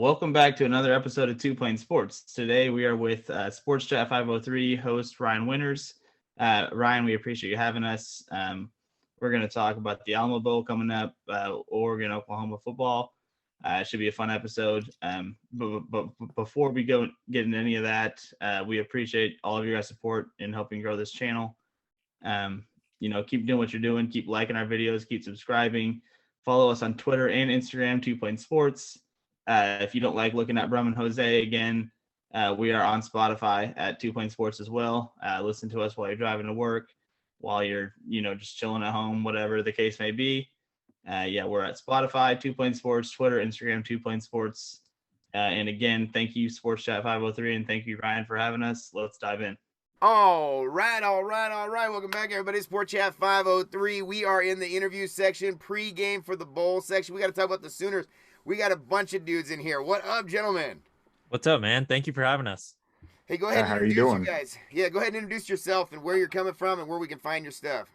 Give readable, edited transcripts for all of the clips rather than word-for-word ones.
Welcome back to another episode of Two Point Sports. Today we are with Sports Chat 503 host Ryan Winters. Ryan, we appreciate you having us. We're going to talk about the Alamo Bowl coming up, Oregon, Oklahoma football. It should be a fun episode. But before we get into any of that, we appreciate all of your guys' support in helping grow this channel. Keep doing what you're doing. Keep liking our videos. Keep subscribing. Follow us on Twitter and Instagram, 2 Point Sports. If you don't like looking at Brum and Jose again, we are on Spotify at 2 Point Sports as well. Listen to us while you're driving to work, while you're, just chilling at home, whatever the case may be. We're at Spotify, 2 Point Sports, Twitter, Instagram, 2 Point Sports. And again, thank you, Sports Chat 503, and thank you, Ryan, for having us. Let's dive in. All right. Welcome back, everybody. Sports Chat 503. We are in the interview section, pre-game for the bowl section. We got to talk about the Sooners. We got a bunch of dudes in here. What up, gentlemen? What's up, man? Thank you for having us. Hey, go ahead and introduce how are you doing? You guys. Yeah, go ahead and introduce yourself and where you're coming from and where we can find your stuff.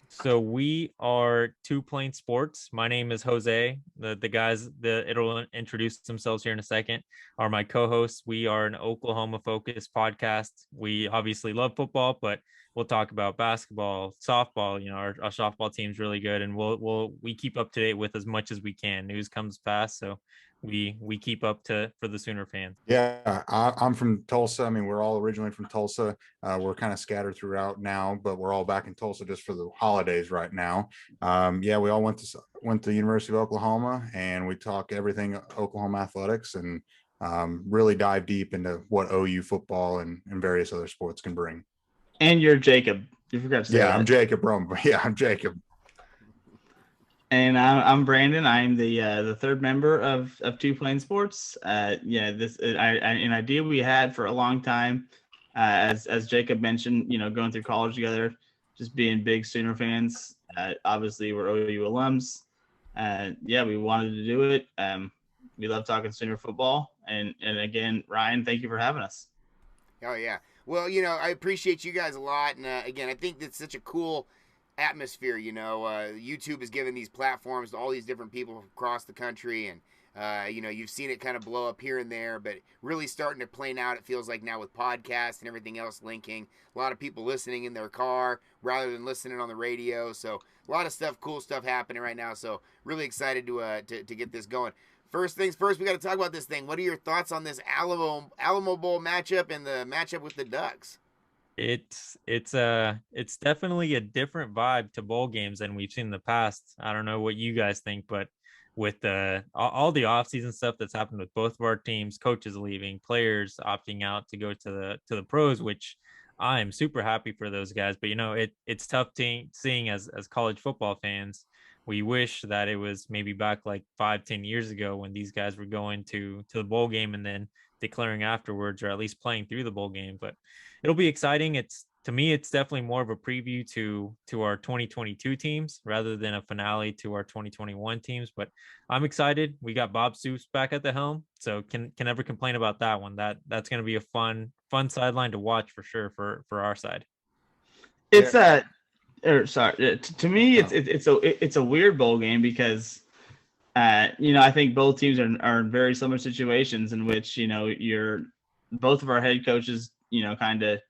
So we are 2 Point Sports. My name is Jose. The guys that it'll introduce themselves here in a second are my co-hosts. We are an Oklahoma-focused podcast. We obviously love football, but we'll talk about basketball, softball. Our softball team's really good, and we keep up to date with as much as we can. News comes fast, so we keep up to for the Sooner fans. Yeah, I'm from Tulsa. I mean, we're all originally from Tulsa. We're kind of scattered throughout now, but we're all back in Tulsa just for the holidays right now. We all went to the University of Oklahoma, and we talk everything Oklahoma athletics and really dive deep into what OU football and various other sports can bring. And you're Jacob. You forgot to say that. I'm Jacob Brum. Yeah, I'm Jacob. And I'm Brandon. I'm the third member of 2 Point Sports. This an idea we had for a long time, as Jacob mentioned. Going through college together, just being big Sooner fans. Obviously, we're OU alums. We wanted to do it. We love talking Sooner football. And again, Ryan, thank you for having us. Oh yeah. Well, I appreciate you guys a lot, and again, I think that's such a cool atmosphere. YouTube is giving these platforms to all these different people across the country, and you've seen it kind of blow up here and there, but really starting to play out, it feels like now with podcasts and everything else linking. A lot of people listening in their car rather than listening on the radio, so a lot of cool stuff happening right now, so really excited to get this going. First things first, we got to talk about this thing. What are your thoughts on this Alamo Bowl matchup and the matchup with the Ducks? It's definitely a different vibe to bowl games than we've seen in the past. I don't know what you guys think, but with all the offseason stuff that's happened with both of our teams, coaches leaving, players opting out to go to the pros, which I'm super happy for those guys. But it's tough seeing as college football fans. We wish that it was maybe back like 5-10 years ago when these guys were going to the bowl game and then declaring afterwards, or at least playing through the bowl game. But it'll be exciting. To me, it's definitely more of a preview to our 2022 teams rather than a finale to our 2021 teams. But I'm excited. We got Bob Stoops back at the helm, so can never complain about that one. That's going to be a fun sideline to watch for sure for our side. It's to me, it's a weird bowl game because I think both teams are in very similar situations in which both of our head coaches kind of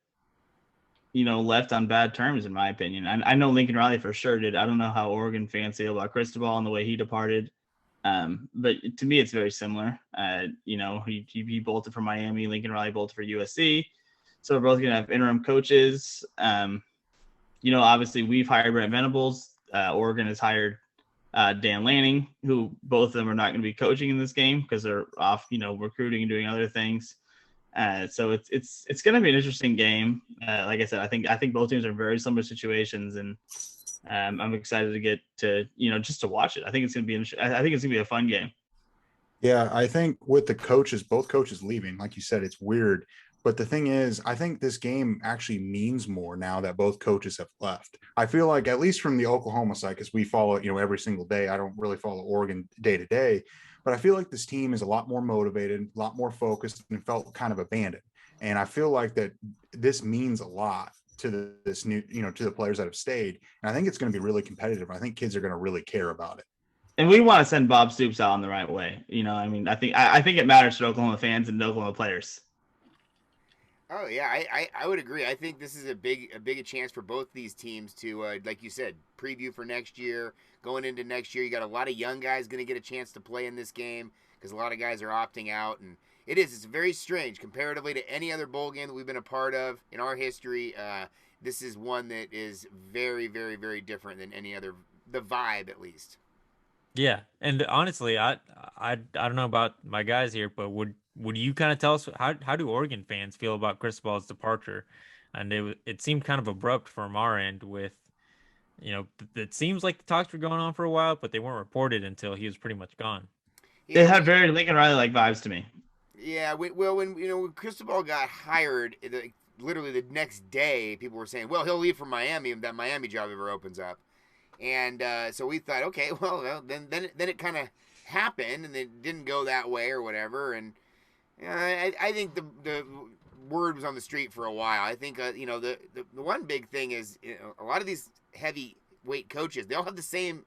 left on bad terms, in my opinion. I know Lincoln Riley for sure did. I don't know how Oregon fans feel about Cristobal and the way he departed, but to me it's very similar. He bolted from Miami, Lincoln Riley bolted for USC, so we're both gonna have interim coaches. Obviously we've hired Brent Venables. Oregon has hired Dan Lanning, who both of them are not going to be coaching in this game because they're off, recruiting and doing other things. So it's going to be an interesting game. Like I said, I think both teams are in very similar situations, and I'm excited to get to just to watch it. I think it's going to be a fun game. Yeah, I think with the coaches, both coaches leaving, like you said, it's weird. But the thing is, I think this game actually means more now that both coaches have left. I feel like, at least from the Oklahoma side, because we follow it, every single day. I don't really follow Oregon day to day, but I feel like this team is a lot more motivated, a lot more focused, and felt kind of abandoned. And I feel like that this means a lot to this new, to the players that have stayed. And I think it's going to be really competitive. I think kids are going to really care about it. And we want to send Bob Stoops out in the right way. I mean, I think it matters to Oklahoma fans and Oklahoma players. Oh yeah, I would agree. I think this is a big chance for both these teams to, like you said, preview for next year. Going into next year, you got a lot of young guys going to get a chance to play in this game because a lot of guys are opting out, and it's very strange comparatively to any other bowl game that we've been a part of in our history. This is one that is very, very, very different than any other. The vibe, at least. Yeah, and honestly, I don't know about my guys here, but would you kind of tell us how do Oregon fans feel about Cristobal's departure? And it seemed kind of abrupt from our end with, it seems like the talks were going on for a while, but they weren't reported until he was pretty much gone. Yeah, It had very Lincoln Riley like vibes to me. yeah. When Cristobal got hired, literally the next day, people were saying, "Well, he'll leave for Miami if that Miami job ever opens up." And so we thought, okay, well, then it kind of happened, and it didn't go that way or whatever. And I think the word was on the street for a while. I think the one big thing is a lot of these heavyweight coaches, they all have the same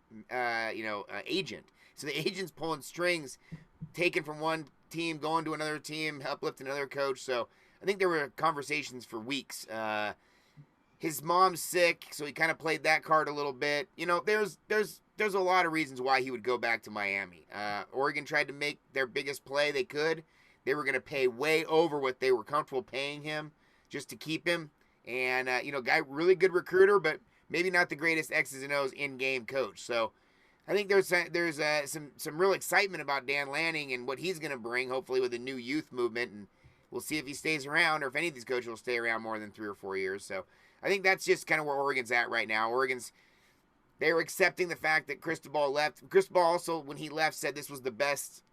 agent. So the agent's pulling strings, taken from one team, going to another team, uplifting another coach. So I think there were conversations for weeks. His mom's sick, so he kind of played that card a little bit. There's a lot of reasons why he would go back to Miami. Oregon tried to make their biggest play they could. They were going to pay way over what they were comfortable paying him just to keep him. And guy, really good recruiter, but maybe not the greatest X's and O's in-game coach. So I think there's some real excitement about Dan Lanning and what he's going to bring, hopefully with a new youth movement. And we'll see if he stays around or if any of these coaches will stay around more than 3 or 4 years. So I think that's just kind of where Oregon's at right now. They were accepting the fact that Cristobal left. Cristobal also, when he left, said this was the best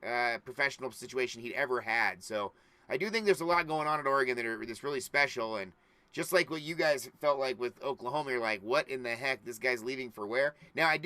professional situation he'd ever had. So I do think there's a lot going on at Oregon that's really special. And just like what you guys felt like with Oklahoma, you're like, what in the heck? This guy's leaving for where? Now, I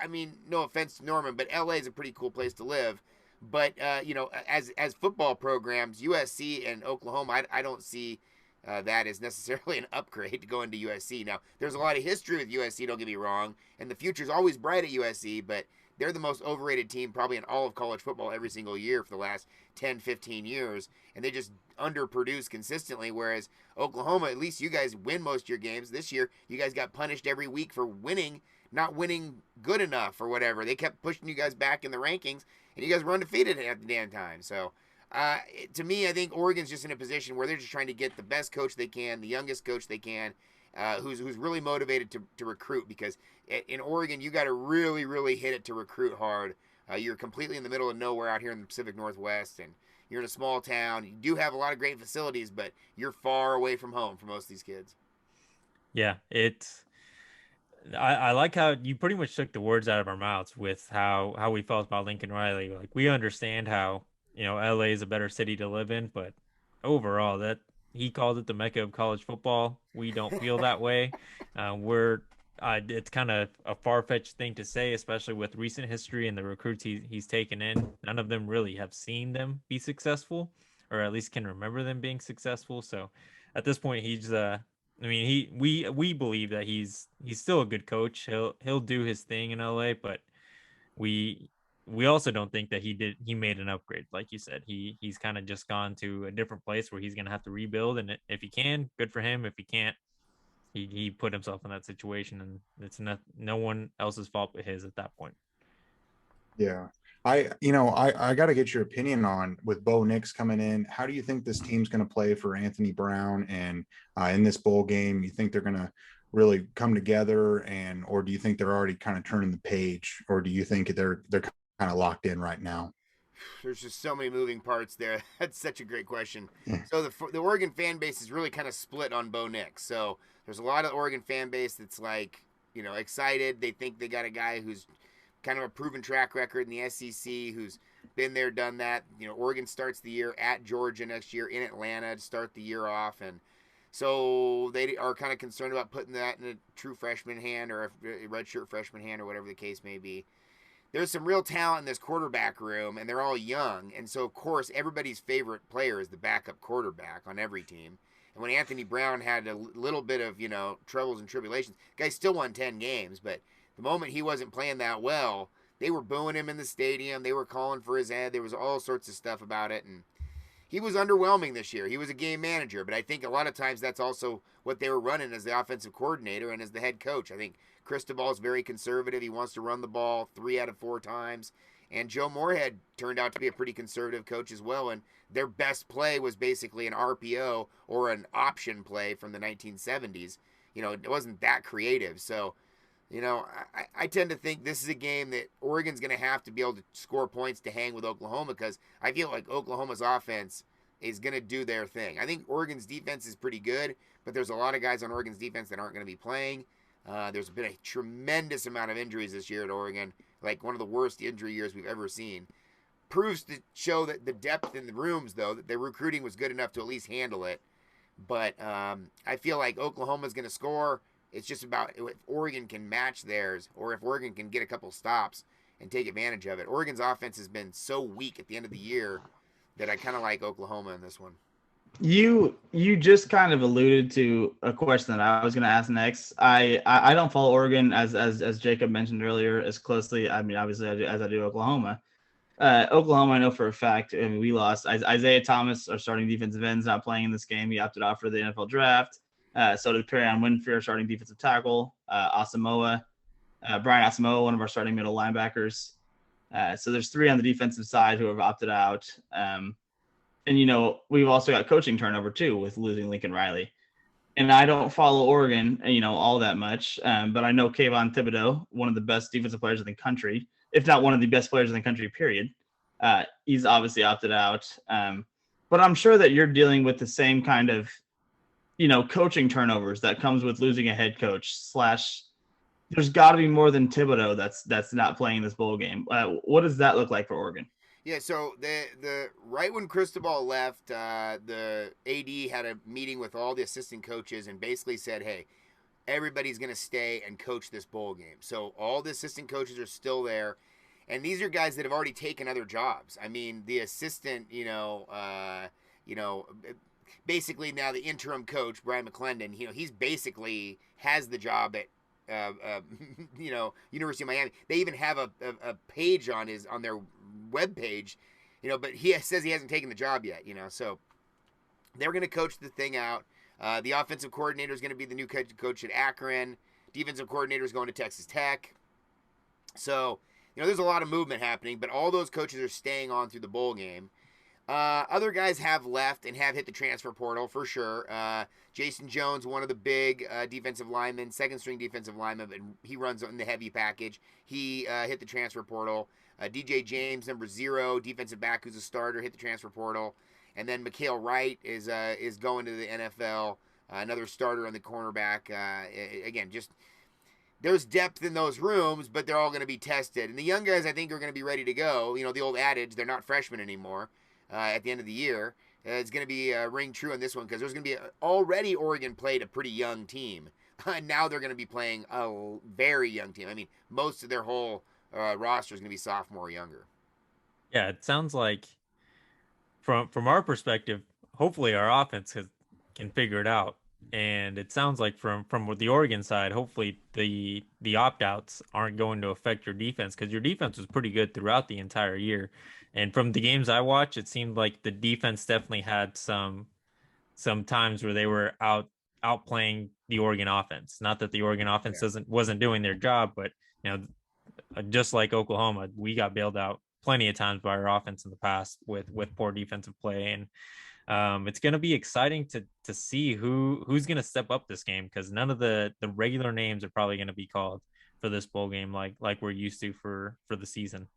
mean, no offense to Norman, but LA is a pretty cool place to live. But, as football programs, USC and Oklahoma, I don't see that is necessarily an upgrade to go into USC. Now, there's a lot of history with USC, don't get me wrong, and the future's always bright at USC, but they're the most overrated team probably in all of college football every single year for the last 10, 15 years, and they just underproduce consistently, whereas Oklahoma, at least you guys win most of your games. This year, you guys got punished every week for not winning good enough or whatever. They kept pushing you guys back in the rankings, and you guys were undefeated at the damn time, so to me, I think Oregon's just in a position where they're just trying to get the best coach they can, the youngest coach they can, who's really motivated to recruit. Because in Oregon, you got to really, really hit it to recruit hard. You're completely in the middle of nowhere out here in the Pacific Northwest, and you're in a small town. You do have a lot of great facilities, but you're far away from home for most of these kids. Yeah, I like how you pretty much took the words out of our mouths with how we felt about Lincoln Riley. Like, we understand how LA is a better city to live in, but overall, that he called it the Mecca of college football. We don't feel that way. It's kind of a far-fetched thing to say, especially with recent history and the recruits he's taken in. None of them really have seen them be successful, or at least can remember them being successful. So at this point, we believe that he's still a good coach. He'll do his thing in LA, but we also don't think that he made an upgrade. Like you said, he's kind of just gone to a different place where he's going to have to rebuild. And if he can, good for him. If he can't, he put himself in that situation, and it's no one else's fault but his at that point. Yeah. I got to get your opinion on, with Bo Nix coming in. How do you think this team's going to play for Anthony Brown and in this bowl game? You think they're going to really come together, or do you think they're already kind of turning the page, or do you think they're kind of locked in right now? There's just so many moving parts there. That's such a great question. So the Oregon fan base is really kind of split on Bo Nix. So there's a lot of Oregon fan base that's like, excited. They think they got a guy who's kind of a proven track record in the SEC, who's been there, done that. Oregon starts the year at Georgia next year in Atlanta to start the year off, and so they are kind of concerned about putting that in a true freshman hand or a redshirt freshman hand or whatever the case may be. There's some real talent in this quarterback room, and they're all young, and so of course everybody's favorite player is the backup quarterback on every team. And when Anthony Brown had a little bit of troubles and tribulations, the guy still won 10 games, but the moment he wasn't playing that well, they were booing him in the stadium. They were calling for his head. There was all sorts of stuff about it, and he was underwhelming this year. He was a game manager, but I think a lot of times that's also what they were running as the offensive coordinator and as the head coach. I think Cristobal is very conservative. He wants to run the ball 3 out of 4 times. And Joe Moorhead turned out to be a pretty conservative coach as well. And their best play was basically an RPO or an option play from the 1970s. You know, it wasn't that creative. So, you know, I tend to think this is a game that Oregon's going to have to be able to score points to hang with Oklahoma, because I feel like Oklahoma's offense is going to do their thing. I think Oregon's defense is pretty good, but there's a lot of guys on Oregon's defense that aren't going to be playing. There's been a tremendous amount of injuries this year at Oregon, like one of the worst injury years we've ever seen. Proves to show that the depth in the rooms, though, that their recruiting was good enough to at least handle it. But I feel like Oklahoma's going to score. It's just about if Oregon can match theirs, or if Oregon can get a couple stops and take advantage of it. Oregon's offense has been so weak at the end of the year that I kind of like Oklahoma in this one. You just kind of alluded to a question that I was going to ask next. I don't follow Oregon as Jacob mentioned earlier as closely. I mean, obviously as I do Oklahoma. Oklahoma, I know for a fact. I mean, we lost. Isaiah Thomas, our starting defensive end, is not playing in this game. He opted out for the NFL draft. So did Perrion Winfrey, our starting defensive tackle. Brian Asamoah, one of our starting middle linebackers. So there's 3 on the defensive side who have opted out. And, you know, we've also got coaching turnover, too, with losing Lincoln Riley. And I don't follow Oregon, you know, all that much. But I know Kayvon Thibodeau, one of the best defensive players in the country, if not one of the best players in the country, period. He's obviously opted out. But I'm sure that you're dealing with the same kind of, you know, coaching turnovers that comes with losing a head coach / there's got to be more than Thibodeau that's not playing this bowl game. What does that look like for Oregon? Yeah, so the right when Cristobal left, the AD had a meeting with all the assistant coaches and basically said, hey, everybody's going to stay and coach this bowl game. So all the assistant coaches are still there. And these are guys that have already taken other jobs. I mean, the assistant, basically now the interim coach, Brian McClendon, you know, he's basically has the job at University of Miami. They even have a page on their web page, you know, but he says he hasn't taken the job yet, you know. So they're going to coach the thing out. The offensive coordinator is going to be the new coach at Akron. Defensive coordinator is going to Texas Tech. So, you know, there's a lot of movement happening, but all those coaches are staying on through the bowl game. Other guys have left and have hit the transfer portal for sure. Jason Jones, one of the big defensive linemen, second-string defensive lineman, but he runs in the heavy package. He hit the transfer portal. DJ James, number 0, defensive back who's a starter, hit the transfer portal. And then Mikhail Wright is going to the NFL, another starter on the cornerback. Again, just there's depth in those rooms, but they're all going to be tested. And the young guys, I think, are going to be ready to go. You know, the old adage, they're not freshmen anymore. At the end of the year, it's going to be ring true on this one, because there's going to be already Oregon played a pretty young team. Now they're going to be playing a very young team. I mean, most of their whole roster is going to be sophomore or younger. Yeah, it sounds like from our perspective, hopefully our offense can figure it out. And it sounds like from the Oregon side, hopefully the opt-outs aren't going to affect your defense, because your defense was pretty good throughout the entire year. And from the games I watched, it seemed like the defense definitely had some times where they were outplaying the Oregon offense. Not that the Oregon offense wasn't doing their job, but you know, just like Oklahoma, we got bailed out plenty of times by our offense in the past with poor defensive play. And it's going to be exciting to see who's going to step up this game, because none of the regular names are probably going to be called for this bowl game like we're used to for the season.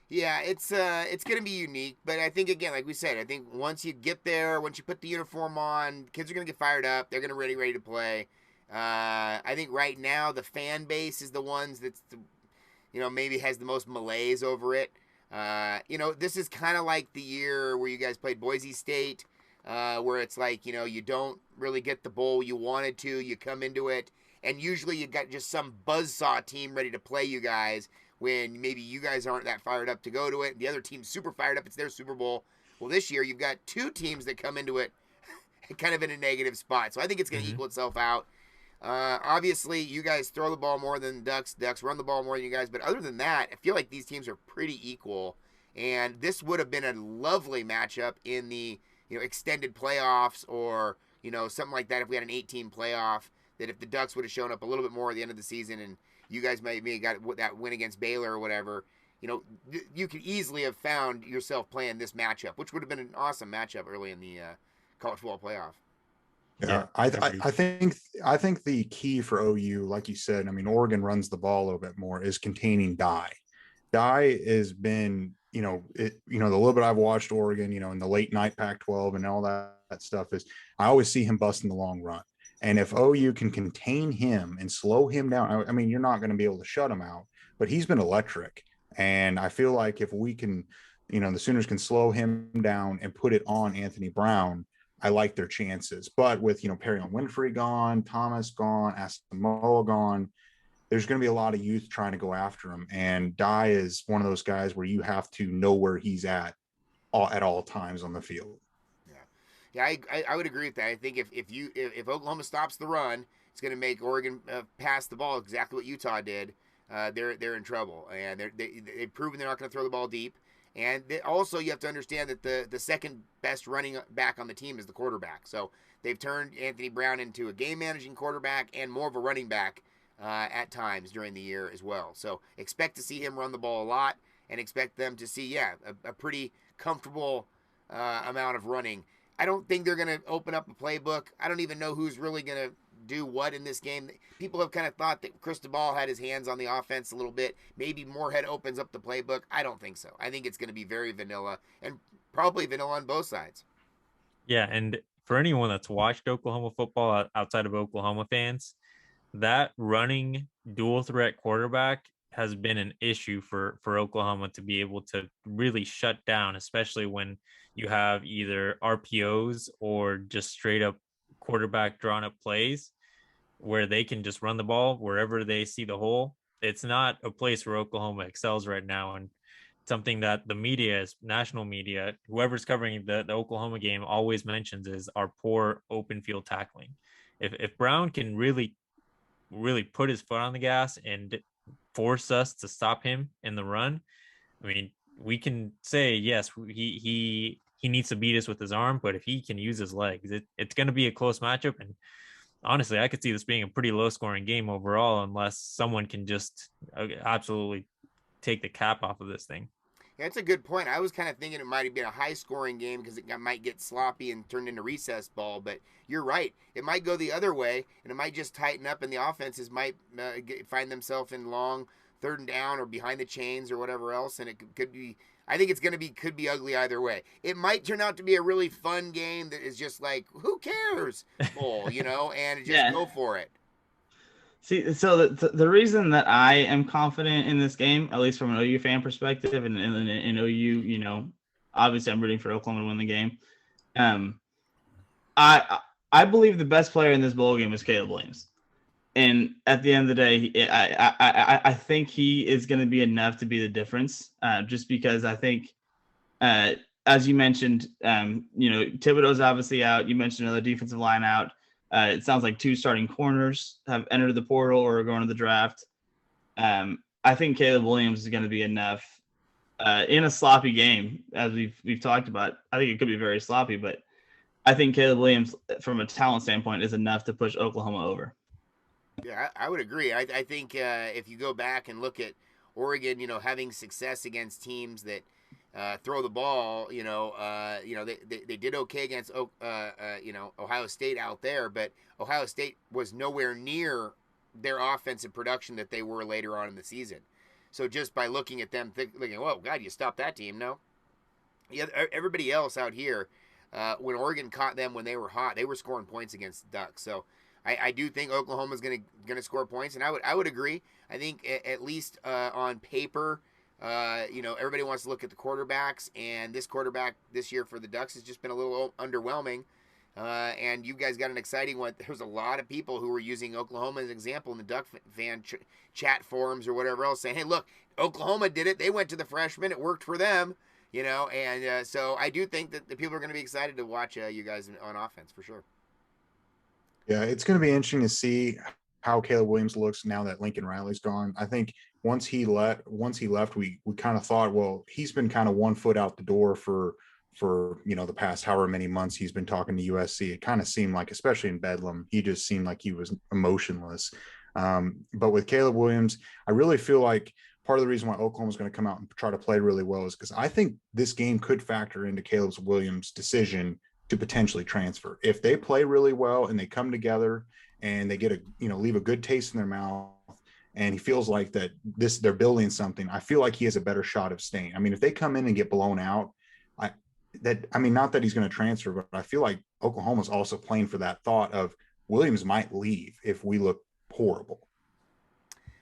Yeah, it's going to be unique, but I think, again, like we said, I think once you get there, once you put the uniform on, kids are going to get fired up. They're going to be ready to play. I think right now the fan base is the ones that's, maybe has the most malaise over it. This is kind of like the year where you guys played Boise State, where it's like, you don't really get the bowl you wanted to. You come into it, and usually you got just some buzzsaw team ready to play you guys, when maybe you guys aren't that fired up to go to it. The other team's super fired up. It's their Super Bowl. Well, this year you've got 2 teams that come into it kind of in a negative spot. So I think it's going to equal itself out. Obviously, you guys throw the ball more than the Ducks. Ducks run the ball more than you guys. But other than that, I feel like these teams are pretty equal. And this would have been a lovely matchup in the extended playoffs, or something like that. If we had an 8-team playoff, that if the Ducks would have shown up a little bit more at the end of the season, and you guys maybe got that win against Baylor or whatever, you could easily have found yourself playing this matchup, which would have been an awesome matchup early in the college football playoff. Yeah, I think the key for OU, like you said, I mean, Oregon runs the ball a little bit more, is containing Dye. Dye has been, the little bit I've watched Oregon, in the late night Pac-12 and all that stuff, is I always see him busting the long run. And if OU can contain him and slow him down, I mean, you're not going to be able to shut him out, but he's been electric. And I feel like if we can, the Sooners can slow him down and put it on Anthony Brown, I like their chances. But with, Perrion Winfrey gone, Thomas gone, Asamoah gone, there's going to be a lot of youth trying to go after him. And Dye is one of those guys where you have to know where he's at all times on the field. Yeah, I would agree with that. I think if Oklahoma stops the run, it's going to make Oregon pass the ball, exactly what Utah did. They're in trouble, and they've proven they're not going to throw the ball deep. And also, you have to understand that the second best running back on the team is the quarterback. So they've turned Anthony Brown into a game managing quarterback and more of a running back at times during the year as well. So expect to see him run the ball a lot, and expect them to see a pretty comfortable amount of running. I don't think they're going to open up a playbook. I don't even know who's really going to do what in this game. People have kind of thought that Cristobal had his hands on the offense a little bit. Maybe Moorhead opens up the playbook. I don't think so. I think it's going to be very vanilla, and probably vanilla on both sides. Yeah, and for anyone that's watched Oklahoma football outside of Oklahoma fans, that running dual threat quarterback has been an issue for Oklahoma to be able to really shut down, especially when you have either RPOs or just straight up quarterback drawn up plays where they can just run the ball wherever they see the hole. It's not a place where Oklahoma excels right now, and something that the media, national media, whoever's covering the Oklahoma game, always mentions is our poor open field tackling. If Brown can really put his foot on the gas and force us to stop him in the run, I mean, we can say, yes, he needs to beat us with his arm, but if he can use his legs, it's going to be a close matchup. And honestly, I could see this being a pretty low scoring game overall, unless someone can just absolutely take the cap off of this thing. Yeah, that's a good point. I was kind of thinking it might have been a high-scoring game because it might get sloppy and turned into recess ball. But you're right; it might go the other way, and it might just tighten up, and the offenses might find themselves in long third and down or behind the chains or whatever else, and it could be. I think it's could be ugly either way. It might turn out to be a really fun game that is just like, who cares, bowl, and just go for it. See, so the reason that I am confident in this game, at least from an OU fan perspective, and in OU, obviously I'm rooting for Oklahoma to win the game. I believe the best player in this bowl game is Caleb Williams, and at the end of the day, I think he is going to be enough to be the difference. Just because I think, as you mentioned, Thibodeau's obviously out. You mentioned another defensive line out. It sounds like 2 starting corners have entered the portal or are going to the draft. I think Caleb Williams is going to be enough in a sloppy game, as we've talked about. I think it could be very sloppy, but I think Caleb Williams, from a talent standpoint, is enough to push Oklahoma over. Yeah, I would agree. I think if you go back and look at Oregon, having success against teams that throw the ball, they did okay against Ohio State out there, but Ohio State was nowhere near their offensive production that they were later on in the season. So just by looking at them, thinking, "Whoa, God, you stopped that team!" No, yeah, everybody else out here, when Oregon caught them when they were hot, they were scoring points against the Ducks. So I do think Oklahoma's going to score points, and I would agree. I think at least on paper. Everybody wants to look at the quarterbacks, and this quarterback this year for the Ducks has just been a little underwhelming. And you guys got an exciting one. There's a lot of people who were using Oklahoma as an example in the Duck fan chat forums or whatever else, saying, "Hey, look, Oklahoma did it. They went to the freshman. It worked for them." So I do think that the people are going to be excited to watch you guys on offense for sure. Yeah, it's going to be interesting to see how Caleb Williams looks now that Lincoln Riley's gone. I think once he left, we kind of thought, well, he's been kind of one foot out the door for the past however many months he's been talking to USC. It kind of seemed like, especially in Bedlam, he just seemed like he was emotionless. But with Caleb Williams, I really feel like part of the reason why Oklahoma's going to come out and try to play really well is because I think this game could factor into Caleb Williams' decision to potentially transfer. If they play really well and they come together and they get leave a good taste in their mouth, and he feels like that they're building something, I feel like he has a better shot of staying. I mean, if they come in and get blown out, not that he's going to transfer, but I feel like Oklahoma's also playing for that thought of Williams might leave if we look horrible.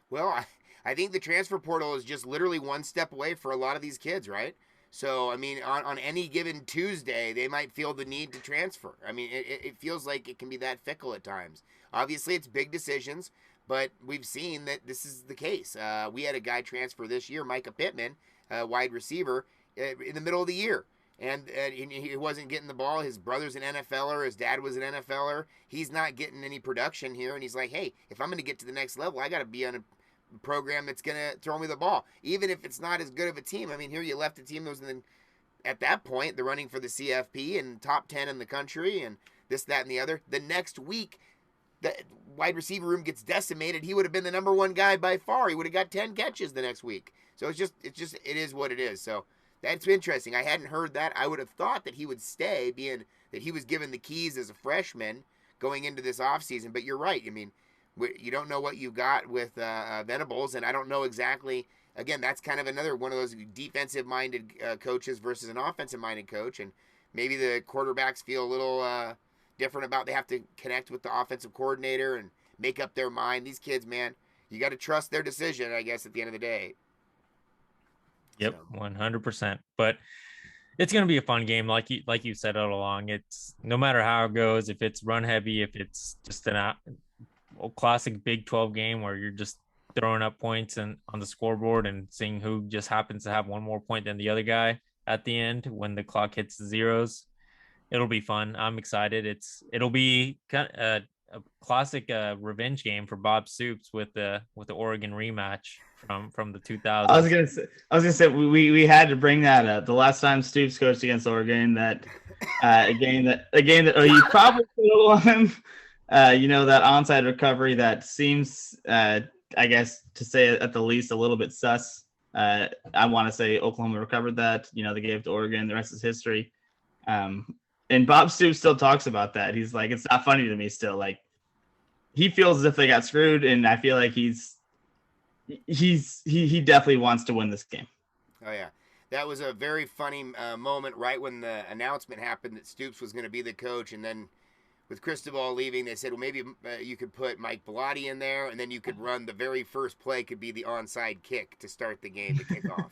Well, I think the transfer portal is just literally one step away for a lot of these kids, right? So, I mean, on any given Tuesday, they might feel the need to transfer. I mean, it feels like it can be that fickle at times. Obviously, it's big decisions, but we've seen that this is the case. We had a guy transfer this year, Micah Pittman, wide receiver, in the middle of the year. And he wasn't getting the ball. His brother's an NFLer. His dad was an NFLer. He's not getting any production here. And he's like, hey, if I'm going to get to the next level, I got to be on a program that's going to throw me the ball, even if it's not as good of a team. I mean, here you left a team that was at that point, the running for the CFP and top 10 in the country and this, that, and the other. The next week, the wide receiver room gets decimated. He would have been the number one guy by far. He would have got 10 catches the next week. So it is what it is. So that's interesting. I hadn't heard that. I would have thought that he would stay, being that he was given the keys as a freshman going into this offseason. But you're right. I mean, you don't know what you got with Venables, and I don't know exactly. Again, that's kind of another one of those defensive-minded coaches versus an offensive-minded coach, and maybe the quarterbacks feel a little different about they have to connect with the offensive coordinator and make up their mind. These kids, man, you got to trust their decision, I guess, at the end of the day. Yep, 100%. But it's going to be a fun game, like you said all along. It's no matter how it goes, if it's run heavy, if it's just a classic Big 12 game where you're just throwing up points and on the scoreboard and seeing who just happens to have one more point than the other guy at the end when the clock hits the zeros. It'll be fun. I'm excited. It'll be kind of a classic revenge game for Bob Stoops with the Oregon rematch from the 2000s. I was gonna say we had to bring that up. The last time Stoops coached against Oregon, that a game that you probably could have won. That onside recovery that seems, I guess, to say it at the least, a little bit sus. I want to say Oklahoma recovered that. They gave it to Oregon. The rest is history. And Bob Stoops still talks about that. He's like, it's not funny to me still. Like, he feels as if they got screwed, and I feel like he definitely wants to win this game. Oh, yeah. That was a very funny moment right when the announcement happened that Stoops was going to be the coach, and then with Cristobal leaving, they said, well, maybe you could put Mike Bellotti in there, and then you could run the very first play could be the onside kick to start the game to kick off.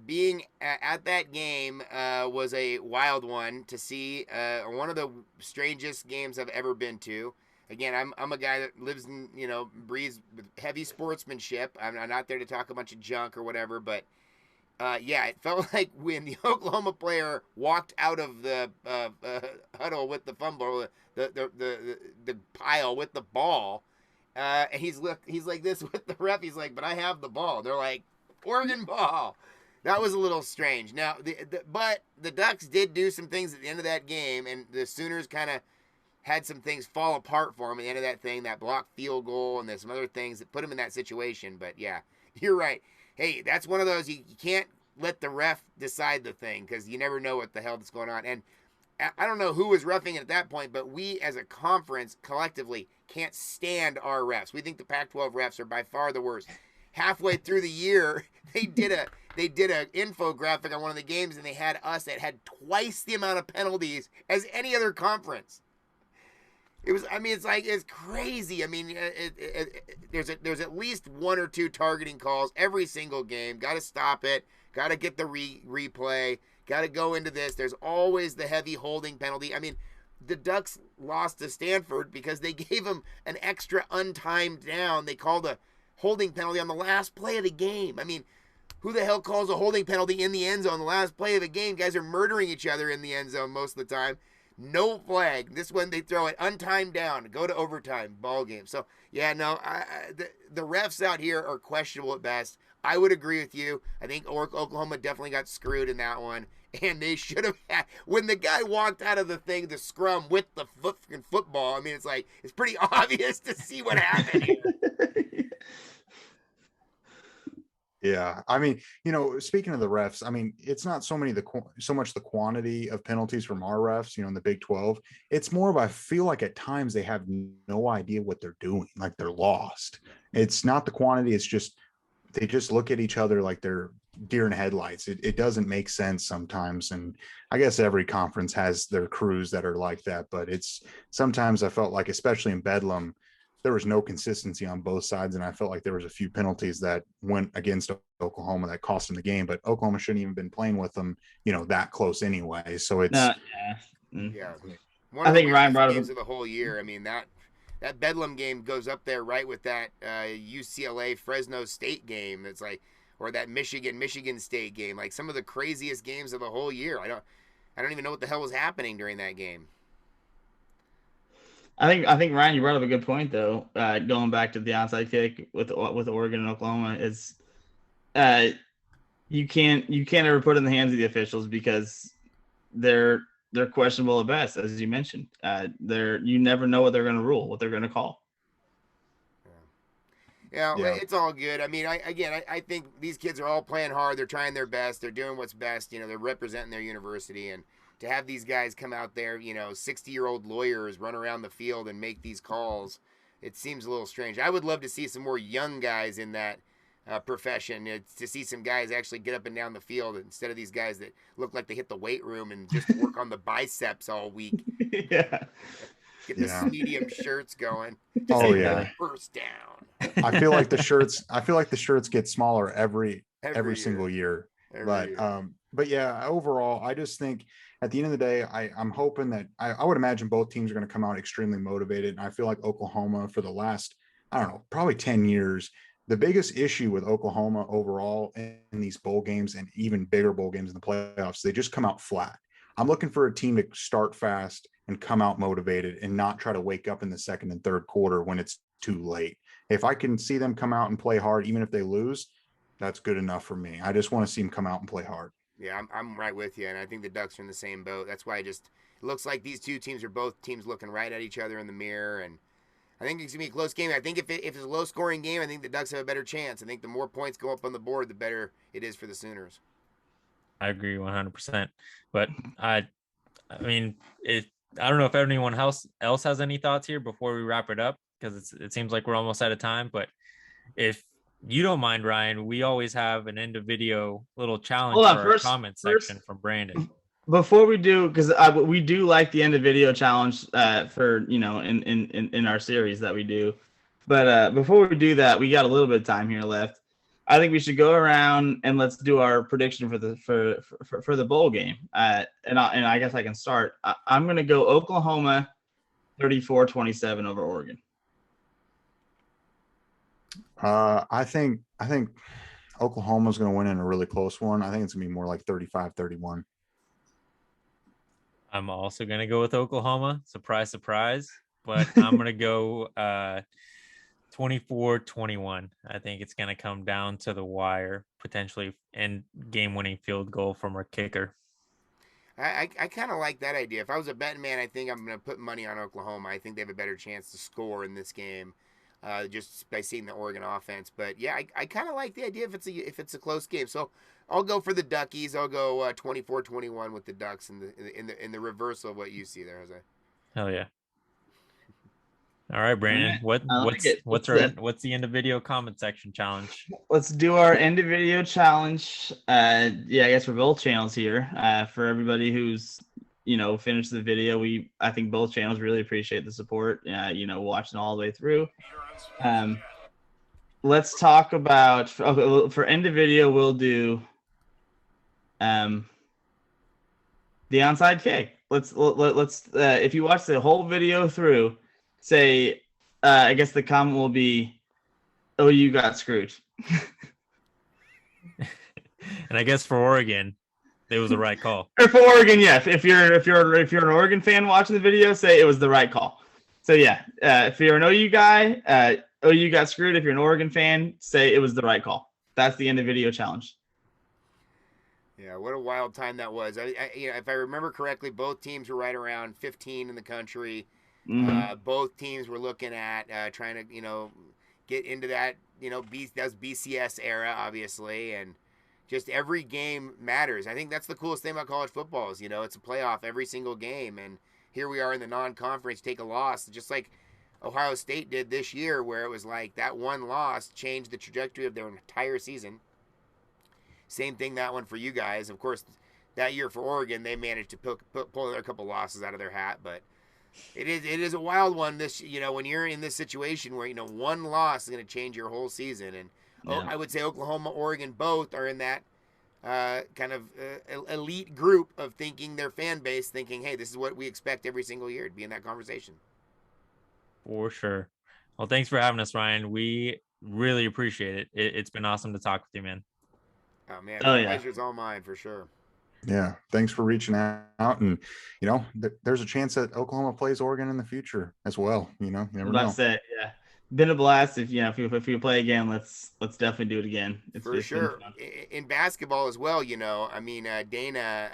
Being at that game was a wild one to see. One of the strangest games I've ever been to. Again, I'm a guy that lives in, breathes with heavy sportsmanship. I'm not there to talk a bunch of junk or whatever, but it felt like when the Oklahoma player walked out of the huddle with the fumble, the pile with the ball, and he's like this with the ref. He's like, but I have the ball. They're like, Oregon ball. That was a little strange. Now, but the Ducks did do some things at the end of that game, and the Sooners kind of had some things fall apart for them at the end of that thing, that blocked field goal, and there's some other things that put them in that situation. But yeah, you're right. Hey, that's one of those, you can't let the ref decide the thing because you never know what the hell is going on. And I don't know who was roughing it at that point, but we as a conference collectively can't stand our refs. We think the Pac-12 refs are by far the worst. Halfway through the year, they did a infographic on one of the games, and they had us that had twice the amount of penalties as any other conference. It's crazy. I mean, there's at least one or two targeting calls every single game. Got to stop it. Got to get the replay. Got to go into this. There's always the heavy holding penalty. I mean, the Ducks lost to Stanford because they gave them an extra untimed down. They called a holding penalty on the last play of the game. I mean, who the hell calls a holding penalty in the end zone the last play of a game? Guys are murdering each other in the end zone most of the time. no flag. This one they throw it untimed down, go to overtime, ball game. So yeah, no, the refs out here are questionable at best. I would agree with you. I think Oklahoma definitely got screwed in that one, and they should have had when the guy walked out of the scrum with the football. I mean, it's like it's pretty obvious to see what happened here. Yeah, I mean, speaking of the refs, I mean, it's not so much the quantity of penalties from our refs, in the Big 12. It's more of I feel like at times they have no idea what they're doing, like they're lost. It's not the quantity; it's just they just look at each other like they're deer in headlights. It doesn't make sense sometimes, and I guess every conference has their crews that are like that. But it's sometimes I felt like, especially in Bedlam, there was no consistency on both sides, and I felt like there was a few penalties that went against Oklahoma that cost them the game. But Oklahoma shouldn't even been playing with them, that close anyway. So it's yeah. I think Ryan brought games of the whole year. I mean that Bedlam game goes up there right with that UCLA Fresno State game. It's like, or that Michigan State game. Like some of the craziest games of the whole year. I don't even know what the hell was happening during that game. I think Ryan, you brought up a good point though. Going back to the onside kick with Oregon and Oklahoma is, you can't ever put it in the hands of the officials because they're questionable at best, as you mentioned. You never know what they're going to rule, what they're going to call. Yeah, it's all good. I mean, I think these kids are all playing hard. They're trying their best. They're doing what's best. They're representing their university, and to have these guys come out there, 60-year-old lawyers run around the field and make these calls, it seems a little strange. I would love to see some more young guys in that profession, to see some guys actually get up and down the field instead of these guys that look like they hit the weight room and just work on the biceps all week. Yeah. Get the medium shirts going. Oh yeah. First down. I feel like the shirts get smaller every single year. But yeah, overall, I just think at the end of the day, I'm hoping that I would imagine both teams are going to come out extremely motivated. And I feel like Oklahoma for the last, I don't know, probably 10 years, the biggest issue with Oklahoma overall in these bowl games and even bigger bowl games in the playoffs, they just come out flat. I'm looking for a team to start fast and come out motivated and not try to wake up in the second and third quarter when it's too late. If I can see them come out and play hard, even if they lose, that's good enough for me. I just want to see them come out and play hard. Yeah, I'm right with you, and I think the Ducks are in the same boat. That's why it looks like these two teams are both teams looking right at each other in the mirror, and I think it's going to be a close game. I think if it's a low-scoring game, I think the Ducks have a better chance. I think the more points go up on the board, the better it is for the Sooners. I agree 100%. But I mean, I don't know if anyone else has any thoughts here before we wrap it up, because it seems like we're almost out of time. But if you don't mind, Ryan, we always have an end of video little challenge for our comment section from Brandon. Before we do, because we do like the end of video challenge for in our series that we do, but before we do that, we got a little bit of time here left. I think we should go around and let's do our prediction for the bowl game. And I guess I can start. I'm going to go Oklahoma 34-27 over Oregon. I think Oklahoma's going to win in a really close one. I think it's going to be more like 35-31. I'm also going to go with Oklahoma. Surprise, surprise. But I'm going to go 24-21. I think it's going to come down to the wire, potentially, and game-winning field goal from our kicker. I kind of like that idea. If I was a betting man, I think I'm going to put money on Oklahoma. I think they have a better chance to score in this game, just by seeing the Oregon offense. But yeah, I kind of like the idea if it's a close game. So I'll go for the Duckies. I'll go 24-21 with the Ducks in the reversal of what you see there, Jose. Hell yeah! All right, Brandon. What's the end of video comment section challenge? Let's do our end of video challenge. I guess for both channels here. For everybody who's finished the video, I think both channels really appreciate the support. Watching all the way through. Let's talk about for end of video. We'll do the onside kick. Let's if you watch the whole video through, say I guess the comment will be, "Oh, you got screwed." And I guess for Oregon, it was the right call. Or for Oregon, yes. If you're an Oregon fan watching the video, say it was the right call. So yeah, if you're an OU guy, OU got screwed. If you're an Oregon fan, say it was the right call. That's the end of video challenge. Yeah, what a wild time that was. If I remember correctly, both teams were right around 15 in the country. Both teams were looking at trying to, get into that, that was BCS era, obviously, and just every game matters. I think that's the coolest thing about college football is, it's a playoff every single game, and here we are in the non-conference, take a loss, just like Ohio State did this year, where it was like that one loss changed the trajectory of their entire season. Same thing that one for you guys. Of course, that year for Oregon, they managed to pull a couple losses out of their hat, but it is a wild one. This when you're in this situation where one loss is going to change your whole season, and I would say Oklahoma, Oregon, both are in that kind of elite group of thinking their fan base, thinking, hey, this is what we expect every single year to be in that conversation. For sure. Well, thanks for having us, Ryan. We really appreciate it. It's been awesome to talk with you, man. Oh man, the pleasure's all mine for sure. Yeah, thanks for reaching out, and there's a chance that Oklahoma plays Oregon in the future as well. You never know. Yeah, been a blast. If we play again, let's definitely do it again. For sure. In basketball as well, I mean, Dana,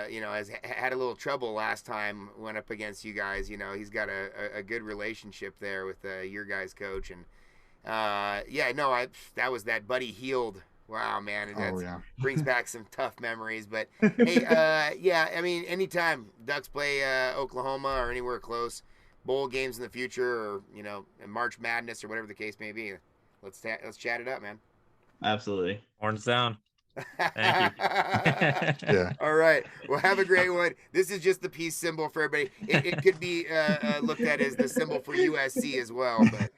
has had a little trouble last time went up against you guys. He's got a good relationship there with your guys' coach, and that was that Buddy Hield. Wow, man, that brings back some tough memories. But hey, I mean, anytime Ducks play Oklahoma or anywhere close, bowl games in the future, or in March Madness or whatever the case may be, let's chat it up, man. Absolutely. Horns down. Thank you. Yeah. All right. Well, have a great one. This is just the peace symbol for everybody. It could be looked at as the symbol for USC as well, but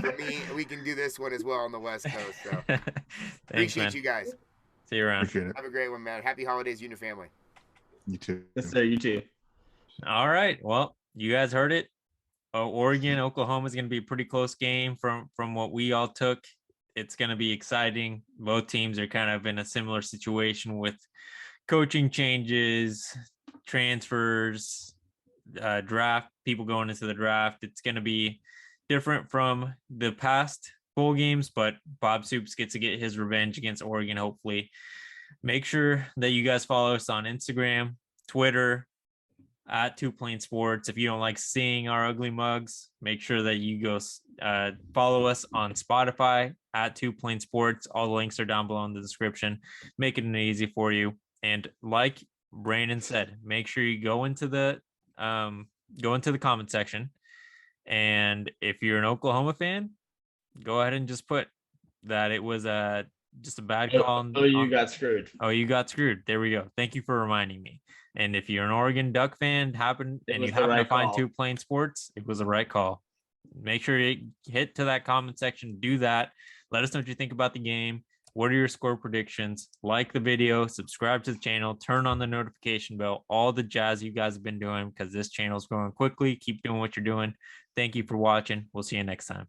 for me, we can do this one as well on the West Coast. So Thanks, appreciate man. you guys. See you around. Appreciate it. Have a great one, man. Happy holidays, you and your family. You too. Yes, sir. You too. All right. Well, you guys heard it. Oregon, Oklahoma is going to be a pretty close game from what we all took. It's going to be exciting. Both teams are kind of in a similar situation with coaching changes, transfers, draft, people going into the draft. It's going to be different from the past bowl games, but Bob Soups gets to get his revenge against Oregon, hopefully. Make sure that you guys follow us on Instagram, Twitter, at 2 Plain Sports. If you don't like seeing our ugly mugs, make sure that you go follow us on Spotify at 2 Plain Sports. All the links are down below in the description, making it easy for you. And like Brandon said, make sure you go into the comment section, and if you're an Oklahoma fan, go ahead and just put that it was just a bad call. You got screwed. Oh, you got screwed. There we go. Thank you for reminding me. And if you're an Oregon Duck fan, you happen to find 2 Plain Sports, it was the right call. Make sure you hit to that comment section. Do that. Let us know what you think about the game. What are your score predictions? Like the video, subscribe to the channel, turn on the notification bell, all the jazz you guys have been doing, because this channel is growing quickly. Keep doing what you're doing. Thank you for watching. We'll see you next time.